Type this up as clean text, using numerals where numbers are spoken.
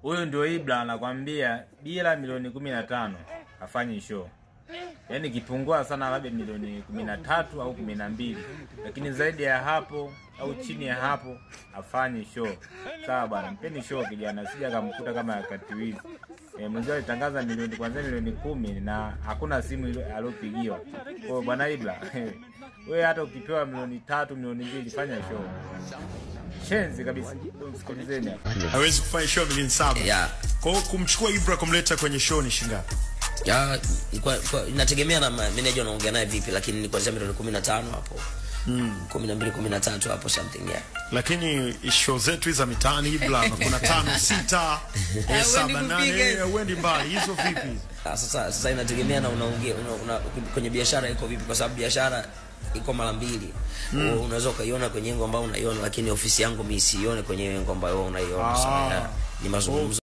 Huyo ndio Ibra anakuambia bila milioni 15 afanye show. Yaani kipungua sana labda milioni 13 au 12. Lakini zaidi ya hapo au chini ya hapo afanye show. Sawa bwana, mpeni show kijana, sija akamkuta kama Katiwizi. Mwanzo alitangaza milioni kwanza milioni 10 na hakuna simu ile aliyopigiwa. Kwa bwana Ibra, wewe hata ukipewa milioni 3 milioni 2 fanya show. Shenzi kabisa. Msikilizeni hapa. Hawezi kufanya show milioni 7. Yeah. Kwa kumchukua Ibra kumleta kwenye show ni shingapi? Ya inategemea na manager unaongea naye vipi, lakini ni kuanzia milioni 15 hapo. 12 13 hapo something yeah. Lakini show zetu hizo mitaani Ibra kuna 5 6 7 8 uendi mbali hizo vipi? Sasa inategemea na unaongea kwenye biashara iko vipi, kwa sababu biashara iko mara mbili. Unaweza ukaiona kwenye engo ambayo unaiona, lakini ofisi yangu mimi sione kwenye engo ambayo unaiona. Ni mazungumzo